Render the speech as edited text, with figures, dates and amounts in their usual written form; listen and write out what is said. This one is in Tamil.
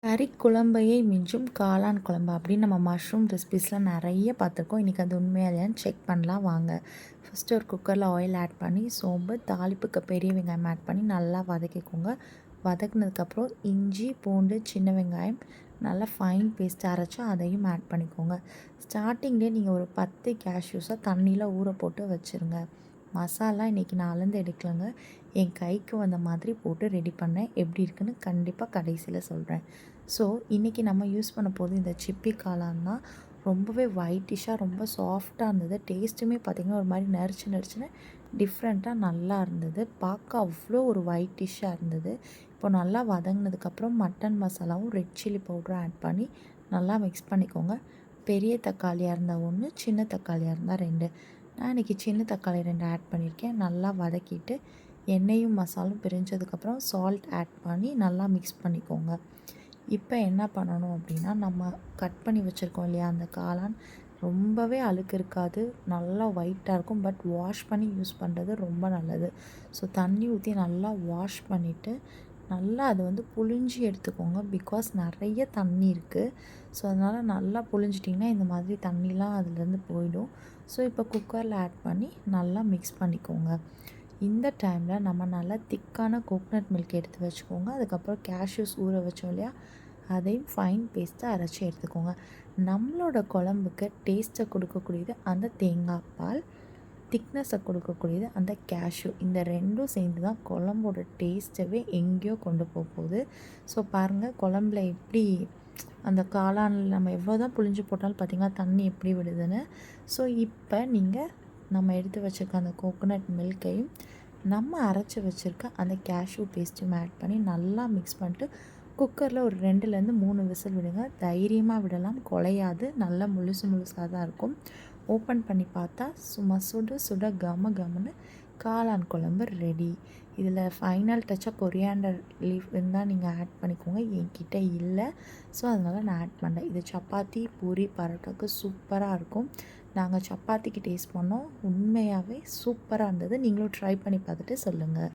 கறி குழம்பையே மிஞ்சும் காளான் குழம்பு அப்படின்னு நம்ம மஷ்ரூம் ரெசிபீஸ்லாம் நிறைய பார்த்துருக்கோம். இன்றைக்கி அது உண்மையா இல்லையான்னு செக் பண்ணலாம் வாங்க. ஃபஸ்ட்டு ஒரு குக்கரில் ஆயில் ஆட் பண்ணி சோம்பு, தாளிப்புக்கு பெரிய வெங்காயம் ஆட் பண்ணி நல்லா வதக்கிக்கோங்க. வதக்குனதுக்கப்புறம் இஞ்சி, பூண்டு, சின்ன வெங்காயம் நல்லா ஃபைன் பேஸ்ட் அரைச்சி அதையும் ஆட் பண்ணிக்கோங்க. ஸ்டார்டிங்லேயே நீங்கள் ஒரு 10 கேஷ்யூஸை தண்ணியில் ஊற போட்டு வச்சுருங்க. மசாலா இன்றைக்கி நான் அளந்து எடுக்கலங்க. என் கைக்கு வந்த மாதிரி போட்டு ரெடி பண்ணேன். எப்படி இருக்குன்னு கண்டிப்பாக கடைசியில் சொல்கிறேன். ஸோ இன்றைக்கி நம்ம யூஸ் பண்ண போது இந்த சிப்பி காளான் தான். ரொம்பவே ஒயிட்டிஷாக ரொம்ப சாஃப்டாக இருந்தது. டேஸ்ட்டுமே பார்த்திங்கன்னா ஒரு மாதிரி நறுச்சுன்னு டிஃப்ரெண்ட்டாக நல்லா இருந்தது. பார்க்க அவ்வளோ ஒரு ஒயிட்டிஷாக இருந்தது. இப்போ நல்லா வதங்கினதுக்கப்புறம் மட்டன் மசாலாவும் ரெட் சில்லி பவுடரும் ஆட் பண்ணி நல்லா மிக்ஸ் பண்ணிக்கோங்க. பெரிய தக்காளியாக இருந்தால் 1, சின்ன தக்காளியாக இருந்தால் 2. நான் இன்றைக்கி சின்ன தக்காளி 2 ஆட் பண்ணியிருக்கேன். நல்லா வதக்கிட்டு எண்ணெயும் மசாலும் பிரிஞ்சதுக்கப்புறம் சால்ட் ஆட் பண்ணி நல்லா மிக்ஸ் பண்ணிக்கோங்க. இப்போ என்ன பண்ணணும் அப்படின்னா, நம்ம கட் பண்ணி வச்சுருக்கோம் இல்லையா அந்த காளான், ரொம்பவே அழுக்கு இருக்காது, நல்லா ஒயிட்டாக இருக்கும். பட் வாஷ் பண்ணி யூஸ் பண்ணுறது ரொம்ப நல்லது. ஸோ தண்ணி ஊற்றி நல்லா வாஷ் பண்ணிவிட்டு நல்லா அது புழிஞ்சி எடுத்துக்கோங்க. பிகாஸ் நிறைய தண்ணி இருக்குது. ஸோ அதனால் நல்லா புழிஞ்சிட்டிங்கன்னா இந்த மாதிரி தண்ணிலாம் அதுலேருந்து போயிடும். ஸோ இப்போ குக்கரில் ஆட் பண்ணி நல்லா மிக்ஸ் பண்ணிக்கோங்க. இந்த டைமில் நம்ம நல்லா திக்கான கோகனட் மில்க் எடுத்து வச்சுக்கோங்க. அதுக்கப்புறம் கேஷ்யூஸ் ஊற வச்சோம் இல்லையா, அதையும் ஃபைன் பேஸ்ட்டாக அரைச்சி எடுத்துக்கோங்க. நம்மளோட குழம்புக்கு டேஸ்ட்டை கொடுக்கக்கூடியது அந்த தேங்காய் பால், திக்னஸை கொடுக்கக்கூடியது அந்த கேஷ்யூ. இந்த 2ம் சேர்ந்து தான் குழம்போட டேஸ்ட்டவே எங்கேயோ கொண்டு போகுது. ஸோ பாருங்கள் குழம்புல எப்படி அந்த காளானில் நம்ம எவ்வளோ தான் புழிஞ்சு போட்டாலும் பார்த்திங்கன்னா தண்ணி எப்படி விடுதுன்னு. ஸோ இப்போ நீங்கள் நம்ம எடுத்து வச்சுருக்க அந்த கோகோனட் மில்க்கையும் நம்ம அரைச்சி வச்சுருக்க அந்த கேஷ்யூ பேஸ்ட்டையும் ஆட் பண்ணி நல்லா மிக்ஸ் பண்ணிட்டு குக்கரில் ஒரு 2லேருந்து 3 விசில் விடுங்க. தைரியமாக விடலாம், குலையாது, நல்லா முழுசாக தான் இருக்கும். ஓப்பன் பண்ணி பார்த்தா சும்மா சுட சுட கம கமன்னு காளான் குழம்பு ரெடி. இதில் ஃபைனல் டச்சாக கொரியாண்டர் லீஃப் இருந்தால் நீங்கள் ஆட் பண்ணிக்கோங்க. என்கிட்ட இல்லை, ஸோ அதனால் நான் ஆட் பண்ணேன். இது சப்பாத்தி, பூரி, பரோட்டாவுக்கு சூப்பராக இருக்கும். நாங்கள் சப்பாத்திக்கு டேஸ்ட் பண்ணோம், உண்மையாகவே சூப்பராக இருந்தது. நீங்களும் ட்ரை பண்ணி பார்த்துட்டு சொல்லுங்கள்.